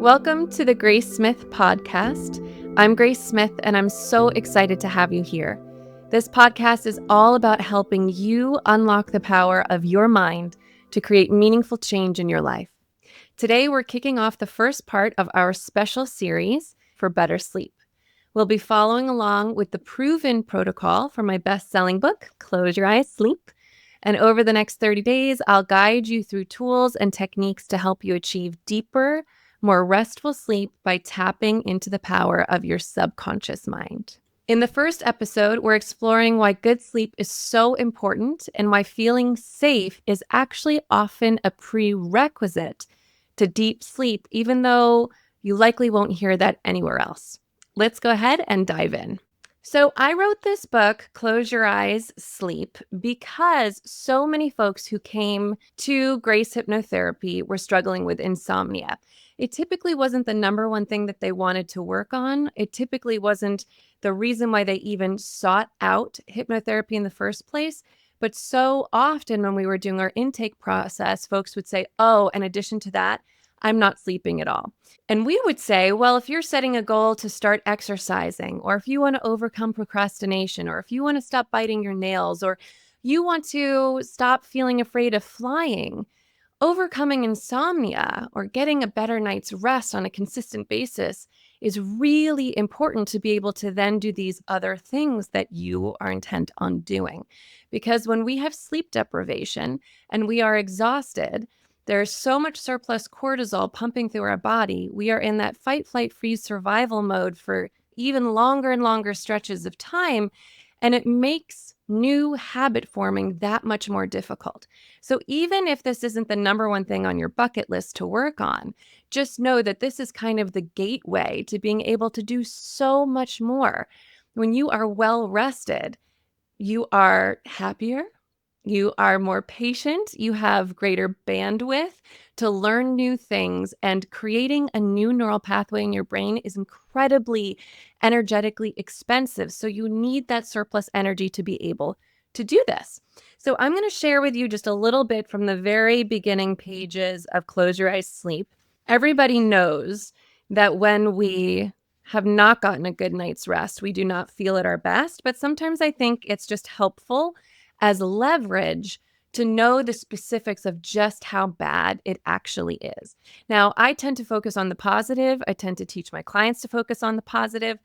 Welcome to the Grace Smith podcast. I'm Grace Smith, and I'm so excited to have you here. This podcast is all about helping you unlock the power of your mind to create meaningful change in your life. Today, we're kicking off the first part of our special series for better sleep. We'll be following along with the proven protocol for my best-selling book, Close Your Eyes, Sleep. And over the next 30 days, I'll guide you through tools and techniques to help you achieve deeper, more restful sleep by tapping into the power of your subconscious mind. In the first episode, we're exploring why good sleep is so important and why feeling safe is actually often a prerequisite to deep sleep, even though you likely won't hear that anywhere else. Let's go ahead and dive in. So I wrote this book, Close Your Eyes, Sleep, because so many folks who came to Grace Hypnotherapy were struggling with insomnia. It typically wasn't the number one thing that they wanted to work on. It typically wasn't the reason why they even sought out hypnotherapy in the first place. But so often when we were doing our intake process, folks would say, oh, in addition to that, I'm not sleeping at all. And we would say, well, if you're setting a goal to start exercising, or if you want to overcome procrastination, or if you want to stop biting your nails, or you want to stop feeling afraid of flying, overcoming insomnia or getting a better night's rest on a consistent basis is really important to be able to then do these other things that you are intent on doing. Because when we have sleep deprivation and we are exhausted, there's so much surplus cortisol pumping through our body. We are in that fight, flight, freeze survival mode for even longer and longer stretches of time. And it makes new habit forming that much more difficult. So even if this isn't the number one thing on your bucket list to work on, just know that this is kind of the gateway to being able to do so much more. When you are well rested, you are happier, you are more patient, you have greater bandwidth to learn new things, and creating a new neural pathway in your brain is incredibly energetically expensive. So you need that surplus energy to be able to do this. So I'm going to share with you just a little bit from the very beginning pages of Close Your Eyes, Sleep. Everybody knows that when we have not gotten a good night's rest, we do not feel at our best. But sometimes I think it's just helpful as leverage to know the specifics of just how bad it actually is. Now, I tend to focus on the positive. I tend to teach my clients to focus on the positive.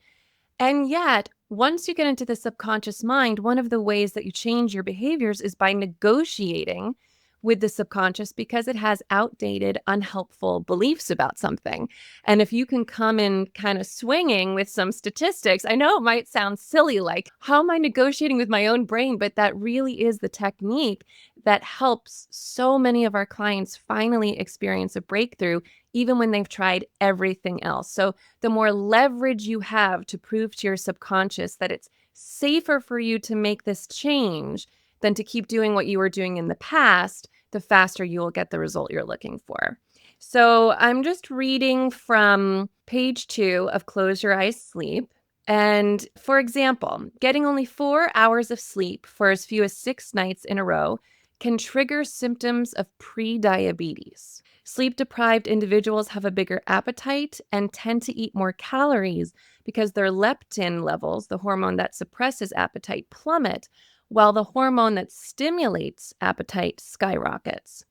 And yet, once you get into the subconscious mind, one of the ways that you change your behaviors is by negotiating with the subconscious because it has outdated, unhelpful beliefs about something. And if you can come in kind of swinging with some statistics, I know it might sound silly, like, how am I negotiating with my own brain? But that really is the technique that helps so many of our clients finally experience a breakthrough, even when they've tried everything else. So the more leverage you have to prove to your subconscious that it's safer for you to make this change than to keep doing what you were doing in the past, the faster you will get the result you're looking for. So I'm just reading from page 2 of Close Your Eyes, Sleep. And for example, getting only 4 hours of sleep for as few as 6 nights in a row can trigger symptoms of prediabetes. Sleep-deprived individuals have a bigger appetite and tend to eat more calories because their leptin levels, the hormone that suppresses appetite, plummet, while the hormone that stimulates appetite skyrockets.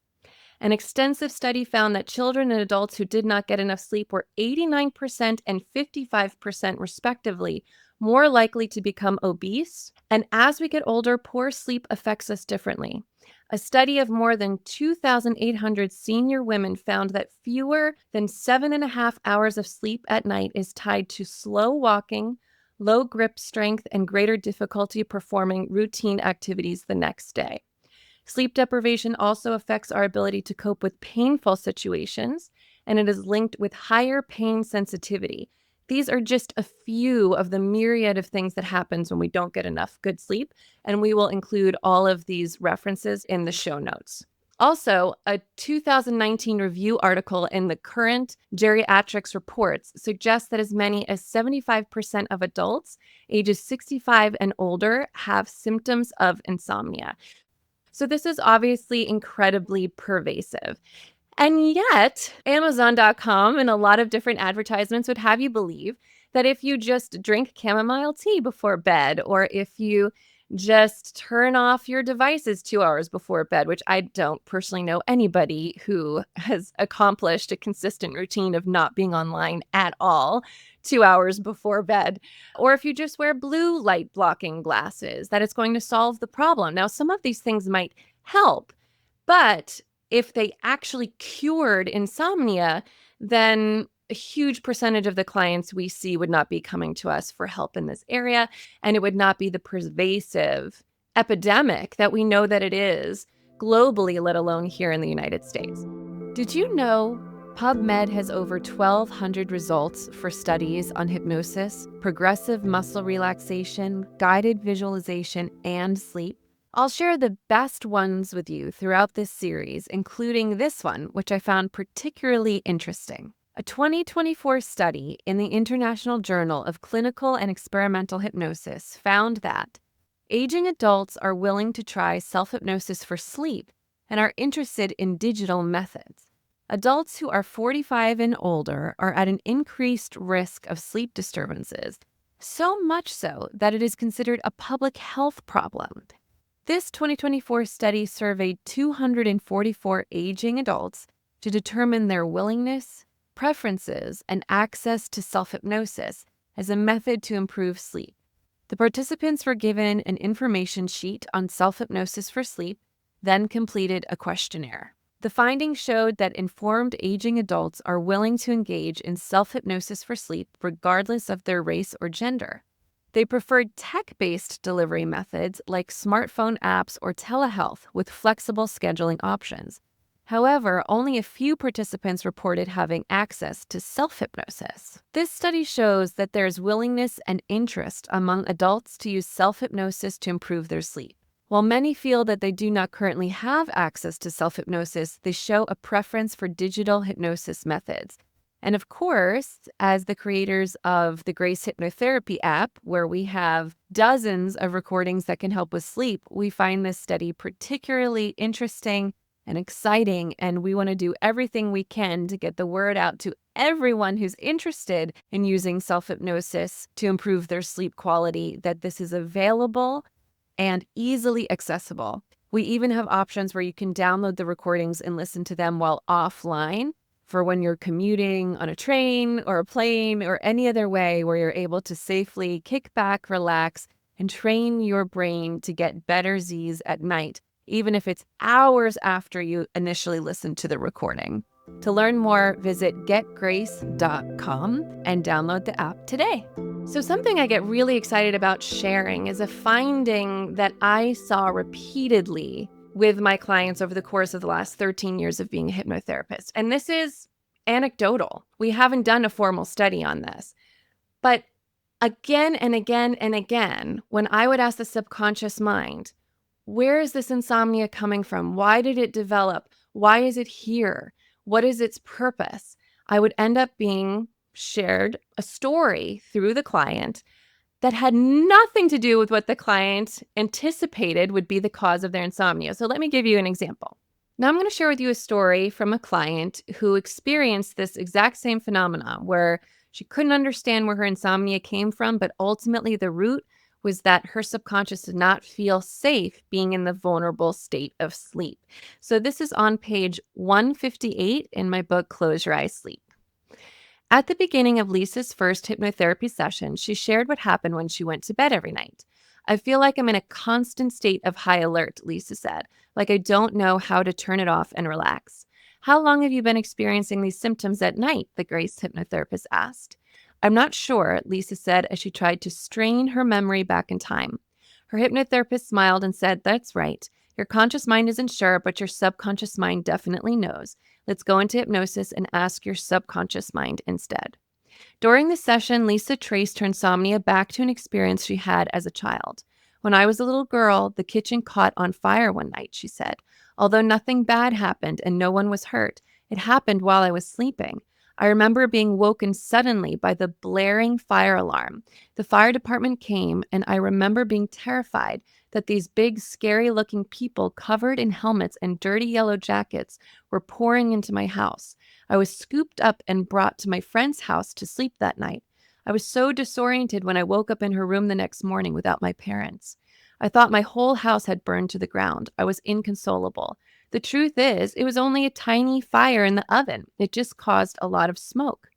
An extensive study found that children and adults who did not get enough sleep were 89% and 55% respectively more likely to become obese. And as we get older, poor sleep affects us differently. A study of more than 2,800 senior women found that fewer than 7.5 hours of sleep at night is tied to slow walking, low grip strength, and greater difficulty performing routine activities the next day. Sleep deprivation also affects our ability to cope with painful situations, and it is linked with higher pain sensitivity. These are just a few of the myriad of things that happens when we don't get enough good sleep, and we will include all of these references in the show notes. Also, a 2019 review article in the Current Geriatrics Reports suggests that as many as 75% of adults ages 65 and older have symptoms of insomnia. So this is obviously incredibly pervasive. And yet, Amazon.com and a lot of different advertisements would have you believe that if you just drink chamomile tea before bed, or if you just turn off your devices 2 hours before bed, which I don't personally know anybody who has accomplished a consistent routine of not being online at all 2 hours before bed, or if you just wear blue light blocking glasses, that it's going to solve the problem. Now, some of these things might help, but if they actually cured insomnia, then a huge percentage of the clients we see would not be coming to us for help in this area, and it would not be the pervasive epidemic that we know that it is globally, let alone here in the United States. Did you know PubMed has over 1,200 results for studies on hypnosis, progressive muscle relaxation, guided visualization, and sleep? I'll share the best ones with you throughout this series, including this one, which I found particularly interesting. A 2024 study in the International Journal of Clinical and Experimental Hypnosis found that aging adults are willing to try self-hypnosis for sleep and are interested in digital methods. Adults who are 45 and older are at an increased risk of sleep disturbances, so much so that it is considered a public health problem. This 2024 study surveyed 244 aging adults to determine their willingness, preferences, and access to self-hypnosis as a method to improve sleep. The participants were given an information sheet on self-hypnosis for sleep, then completed a questionnaire. The findings showed that informed aging adults are willing to engage in self-hypnosis for sleep regardless of their race or gender. They preferred tech-based delivery methods like smartphone apps or telehealth with flexible scheduling options. However, only a few participants reported having access to self-hypnosis. This study shows that there's willingness and interest among adults to use self-hypnosis to improve their sleep. While many feel that they do not currently have access to self-hypnosis, they show a preference for digital hypnosis methods. And of course, as the creators of the Grace Hypnotherapy app, where we have dozens of recordings that can help with sleep, we find this study particularly interesting and exciting, and we want to do everything we can to get the word out to everyone who's interested in using self-hypnosis to improve their sleep quality, that this is available and easily accessible. We even have options where you can download the recordings and listen to them while offline, for when you're commuting on a train or a plane or any other way where you're able to safely kick back, relax, and train your brain to get better Z's at night, even if it's hours after you initially listened to the recording. To learn more, visit getgrace.com and download the app today. So something I get really excited about sharing is a finding that I saw repeatedly with my clients over the course of the last 13 years of being a hypnotherapist. And this is anecdotal. We haven't done a formal study on this. But again and again and again, when I would ask the subconscious mind, where is this insomnia coming from? Why did it develop? Why is it here? What is its purpose? I would end up being shared a story through the client that had nothing to do with what the client anticipated would be the cause of their insomnia. So let me give you an example. Now I'm going to share with you a story from a client who experienced this exact same phenomenon where she couldn't understand where her insomnia came from, but ultimately the root was that her subconscious did not feel safe being in the vulnerable state of sleep. So this is on page 158 in my book, Close Your Eyes, Sleep. At the beginning of Lisa's first hypnotherapy session, she shared what happened when she went to bed every night. I feel like I'm in a constant state of high alert, Lisa said, like I don't know how to turn it off and relax. How long have you been experiencing these symptoms at night? The Grace hypnotherapist asked. I'm not sure, Lisa said as she tried to strain her memory back in time. Her hypnotherapist smiled and said, that's right. Your conscious mind isn't sure, but your subconscious mind definitely knows. Let's go into hypnosis and ask your subconscious mind instead. During the session, Lisa traced her insomnia back to an experience she had as a child. When I was a little girl, the kitchen caught on fire one night, she said. Although nothing bad happened and no one was hurt, it happened while I was sleeping. I remember being woken suddenly by the blaring fire alarm. The fire department came, and I remember being terrified that these big, scary-looking people covered in helmets and dirty yellow jackets were pouring into my house. I was scooped up and brought to my friend's house to sleep that night. I was so disoriented when I woke up in her room the next morning without my parents. I thought my whole house had burned to the ground. I was inconsolable. The truth is, it was only a tiny fire in the oven. It just caused a lot of smoke.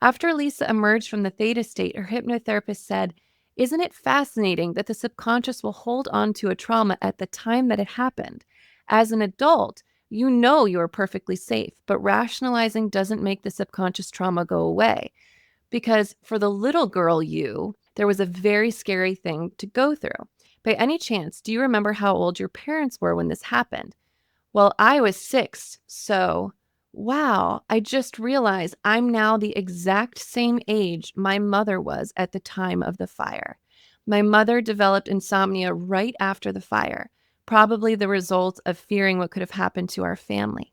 After Lisa emerged from the theta state, her hypnotherapist said, "Isn't it fascinating that the subconscious will hold on to a trauma at the time that it happened? As an adult, you know you are perfectly safe, but rationalizing doesn't make the subconscious trauma go away. Because for the little girl you, there was a very scary thing to go through. By any chance, do you remember how old your parents were when this happened?" "Well, I was 6, so wow, I just realized I'm now the exact same age my mother was at the time of the fire. My mother developed insomnia right after the fire, probably the result of fearing what could have happened to our family.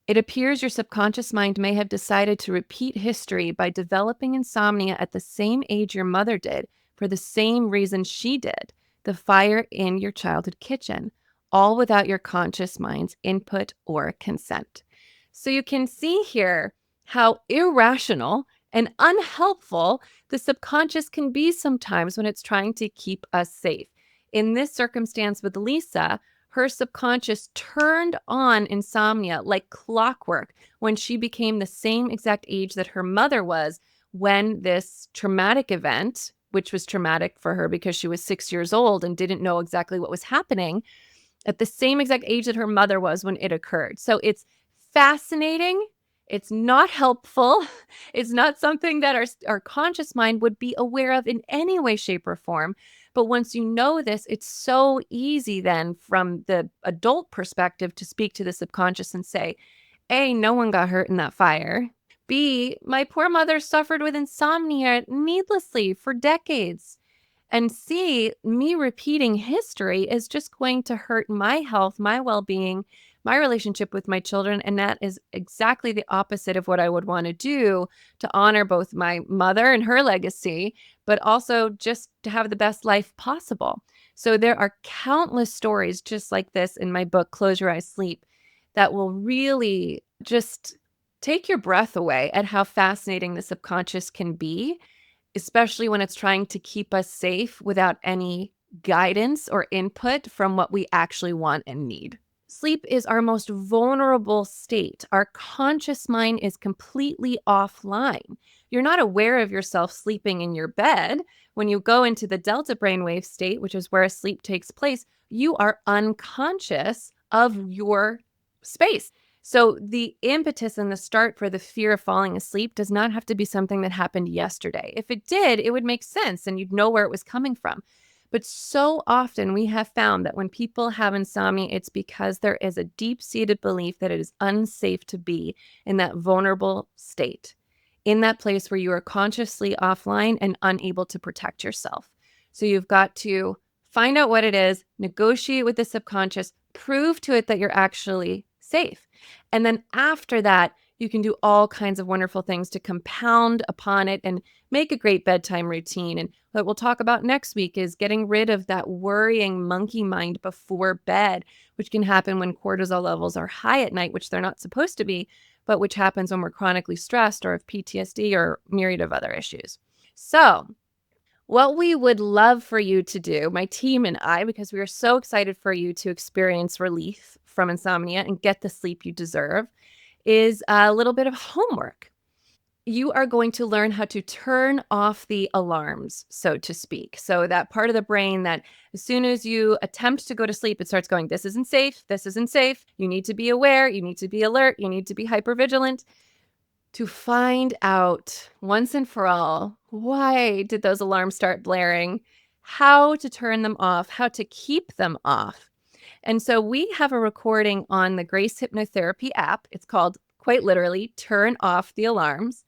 It appears your subconscious mind may have decided to repeat history by developing insomnia at the same age your mother did for the same reason she did, the fire in your childhood kitchen, all without your conscious mind's input or consent." So you can see here how irrational and unhelpful the subconscious can be sometimes when it's trying to keep us safe. In this circumstance with Lisa, her subconscious turned on insomnia like clockwork when she became the same exact age that her mother was when this traumatic event, which was traumatic for her because she was 6 years old and didn't know exactly what was happening, at the same exact age that her mother was when it occurred. So it's fascinating. It's not helpful. It's not something that our conscious mind would be aware of in any way, shape, or form. But once you know this, it's so easy then from the adult perspective to speak to the subconscious and say, A, no one got hurt in that fire. B, my poor mother suffered with insomnia needlessly for decades. And C, me repeating history is just going to hurt my health, my well-being, my relationship with my children. And that is exactly the opposite of what I would want to do to honor both my mother and her legacy, but also just to have the best life possible. So there are countless stories just like this in my book, Close Your Eyes, Sleep, that will really just take your breath away at how fascinating the subconscious can be, especially when it's trying to keep us safe without any guidance or input from what we actually want and need. Sleep is our most vulnerable state. Our conscious mind is completely offline. You're not aware of yourself sleeping in your bed. When you go into the delta brainwave state, which is where sleep takes place, you are unconscious of your space. So the impetus and the start for the fear of falling asleep does not have to be something that happened yesterday. If it did, it would make sense and you'd know where it was coming from. But so often we have found that when people have insomnia, it's because there is a deep-seated belief that it is unsafe to be in that vulnerable state, in that place where you are consciously offline and unable to protect yourself. So you've got to find out what it is, negotiate with the subconscious, prove to it that you're actually safe. And then after that, you can do all kinds of wonderful things to compound upon it and make a great bedtime routine. And what we'll talk about next week is getting rid of that worrying monkey mind before bed, which can happen when cortisol levels are high at night, which they're not supposed to be, but which happens when we're chronically stressed or have PTSD or myriad of other issues. So what we would love for you to do, my team and I, because we are so excited for you to experience relief from insomnia and get the sleep you deserve, is a little bit of homework. You are going to learn how to turn off the alarms, so to speak. So that part of the brain that as soon as you attempt to go to sleep, it starts going, this isn't safe, this isn't safe. You need to be aware, you need to be alert, you need to be hypervigilant. To find out once and for all, why did those alarms start blaring, how to turn them off, how to keep them off. And so we have a recording on the Grace Hypnotherapy app. It's called, quite literally, Turn Off the Alarms.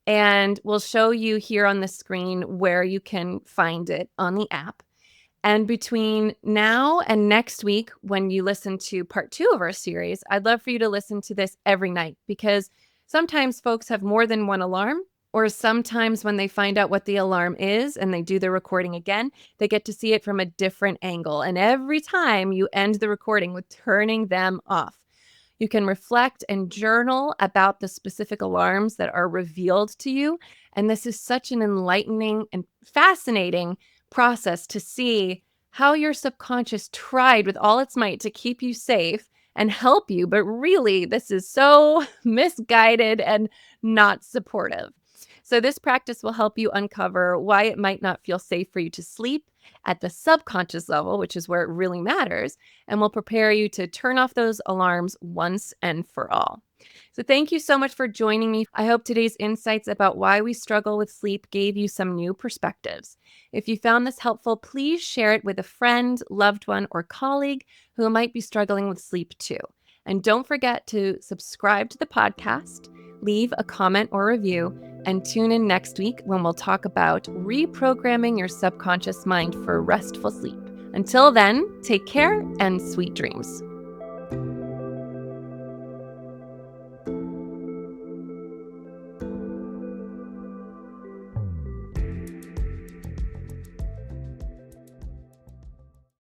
And we'll show you here on the screen where you can find it on the app. And between now and next week, when you listen to part 2 of our series, I'd love for you to listen to this every night, because sometimes folks have more than one alarm, or sometimes when they find out what the alarm is and they do the recording again, they get to see it from a different angle. And every time you end the recording with turning them off. You can reflect and journal about the specific alarms that are revealed to you. And this is such an enlightening and fascinating process to see how your subconscious tried with all its might to keep you safe and help you. But really, this is so misguided and not supportive. So, this practice will help you uncover why it might not feel safe for you to sleep at the subconscious level, which is where it really matters, and will prepare you to turn off those alarms once and for all. So, thank you so much for joining me. I hope today's insights about why we struggle with sleep gave you some new perspectives. If you found this helpful, please share it with a friend, loved one, or colleague who might be struggling with sleep too. And don't forget to subscribe to the podcast, leave a comment or review, and tune in next week when we'll talk about reprogramming your subconscious mind for restful sleep. Until then, take care and sweet dreams.